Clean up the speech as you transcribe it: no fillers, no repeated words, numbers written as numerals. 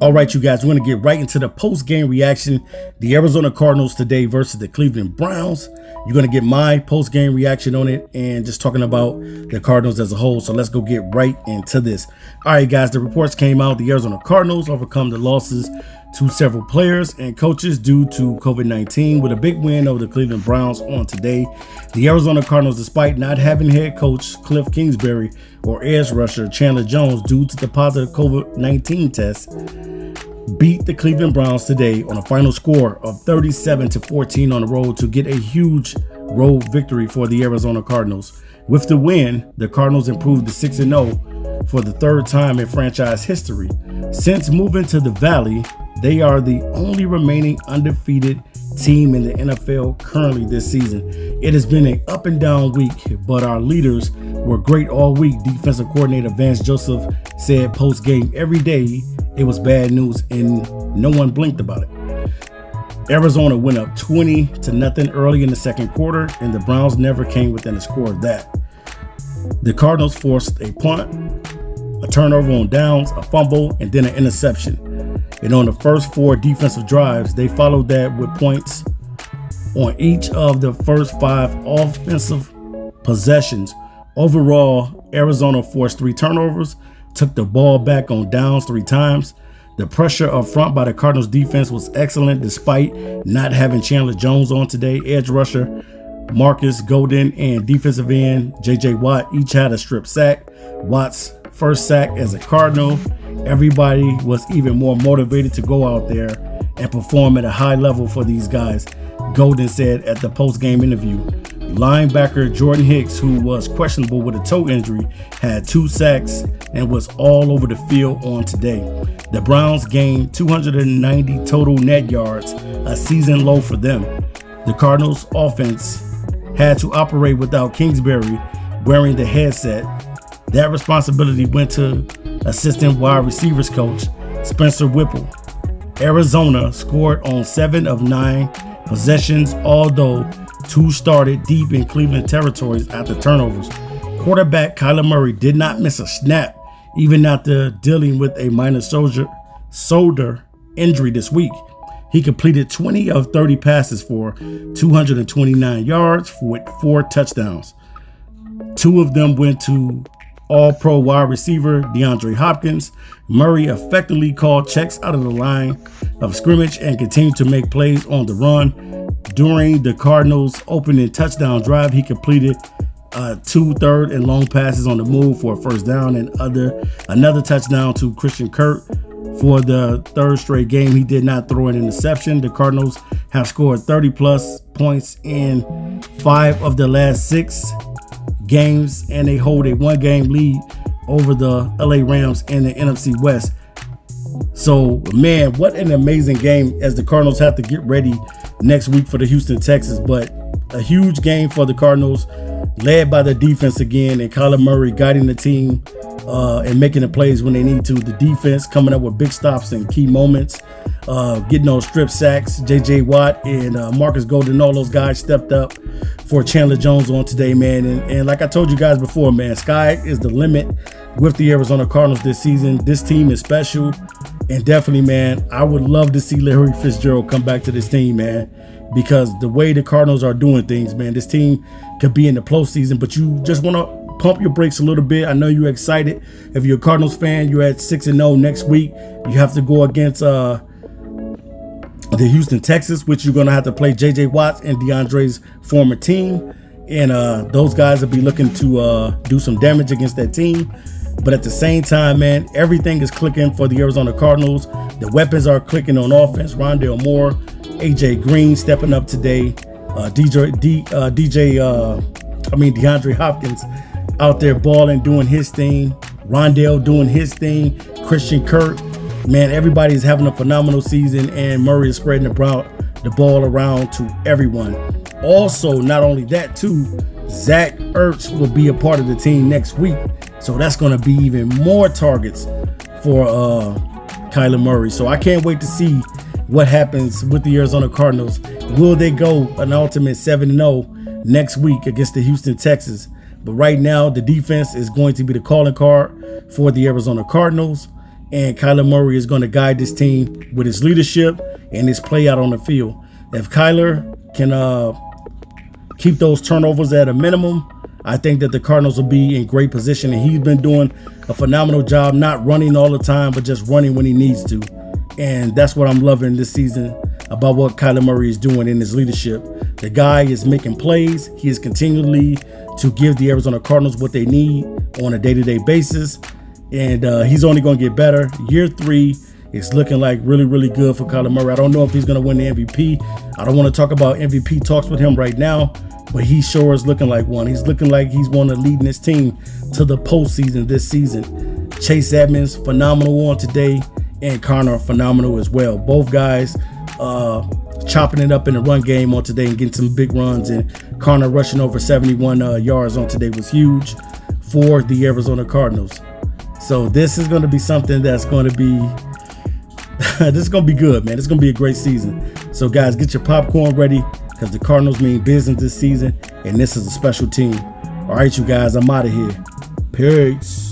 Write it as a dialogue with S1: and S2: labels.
S1: All right, you guys, we're going to get right into the post-game reaction. The Arizona Cardinals today versus the Cleveland Browns. You're going to get my post-game reaction on it and just talking about the Cardinals as a whole. So let's go get right into this. All right, guys, the reports came out. The Arizona Cardinals overcome the losses to several players and coaches due to COVID-19 with a big win over the Cleveland Browns on today. The Arizona Cardinals, despite not having head coach Cliff Kingsbury or edge rusher Chandler Jones due to the positive COVID-19 test, beat the Cleveland Browns today on a final score of 37-14 on the road to get a huge road victory for the Arizona Cardinals. With the win, the Cardinals improved to 6-0 for the third time in franchise history. Since moving to the Valley, they are the only remaining undefeated team in the NFL currently this season. It has been an up and down week, but our leaders were great all week. Defensive coordinator Vance Joseph said post-game every day it was bad news and no one blinked about it. Arizona went up 20-0 early in the second quarter, and the Browns never came within a score of that. The Cardinals forced a punt, a turnover on downs, a fumble, and then an interception. And on the first 4 defensive drives, they followed that with points on each of the first 5 offensive possessions. Overall, Arizona forced 3 turnovers, took the ball back on downs 3 times. The pressure up front by the Cardinals defense was excellent despite not having Chandler Jones on today. Edge rusher Marcus Golden and defensive end J.J. Watt each had a strip sack. Watt's first sack as a Cardinal. Everybody was even more motivated to go out there and perform at a high level for these guys, Golden said at the post-game interview. Linebacker Jordan Hicks, who was questionable with a toe injury, had 2 sacks and was all over the field on today. The Browns gained 290 total net yards, a season low for them. The Cardinals offense had to operate without Kingsbury wearing the headset. That responsibility went to assistant wide receivers coach Spencer Whipple. Arizona scored on 7 of 9 possessions, although 2 started deep in Cleveland territories after turnovers. Quarterback Kyler Murray did not miss a snap, even after dealing with a minor shoulder injury this week. He completed 20 of 30 passes for 229 yards with 4 touchdowns. 2 of them went to All-Pro wide receiver DeAndre Hopkins. Murray effectively called checks out of the line of scrimmage and continued to make plays on the run. During the Cardinals' opening touchdown drive, he completed 2 third and long passes on the move for a first down and another touchdown to Christian Kirk. For the 3rd straight game, he did not throw an interception. The Cardinals have scored 30-plus points in 5 of the last 6 games, and they hold a 1-game lead over the LA Rams in the NFC West. So, man, what an amazing game as the Cardinals have to get ready next week for the Houston Texans. But a huge game for the Cardinals, led by the defense again, and Kyler Murray guiding the team and making the plays when they need to. The defense coming up with big stops in key moments, getting those strip sacks. J.J. Watt and Marcus Golden, all those guys stepped up for Chandler Jones on today, man. And like I told you guys before, man, sky is the limit with the Arizona Cardinals this season. This team is special. And definitely, man, I would love to see Larry Fitzgerald come back to this team, man, because the way the Cardinals are doing things, man, this team could be in the postseason, but you just want to pump your brakes a little bit. I know you're excited. If you're a Cardinals fan, you're at 6-0 next week. You have to go against the Houston Texans, which you're going to have to play J.J. Watt and DeAndre's former team. And those guys will be looking to do some damage against that team. But at the same time, man, everything is clicking for the Arizona Cardinals. The weapons are clicking on offense. Rondale Moore, A.J. Green stepping up today. DeAndre Hopkins out there balling, doing his thing. Rondale doing his thing. Christian Kirk. Man, everybody is having a phenomenal season, and Murray is spreading the ball around to everyone. Also, not only that, too, Zach Ertz will be a part of the team next week. So that's going to be even more targets for Kyler Murray. So I can't wait to see what happens with the Arizona Cardinals. Will they go an ultimate 7-0 next week against the Houston Texans? But right now, the defense is going to be the calling card for the Arizona Cardinals. and Kyler Murray is going to guide this team with his leadership and his play out on the field. If Kyler can keep those turnovers at a minimum, I think that the Cardinals will be in great position, and he's been doing a phenomenal job, not running all the time, but just running when he needs to. And that's what I'm loving this season about what Kyler Murray is doing in his leadership. The guy is making plays. He is continually to give the Arizona Cardinals what they need on a day-to-day basis. And he's only going to get better. Year 3 is looking like really, really good for Kyler Murray. I don't know if he's going to win the MVP. I don't want to talk about MVP talks with him right now, but he sure is looking like one. He's looking like he's one of leading his team to the postseason this season. Chase Edmonds, phenomenal on today, and Connor, phenomenal as well. Both guys chopping it up in the run game on today and getting some big runs, and Connor rushing over 71 yards on today was huge for the Arizona Cardinals. So this is going to be something that's going to be this is going to be good, man. It's going to be a great season. So guys, get your popcorn ready, because the Cardinals mean business this season, and this is a special team. All right, you guys, I'm out of here. Peace.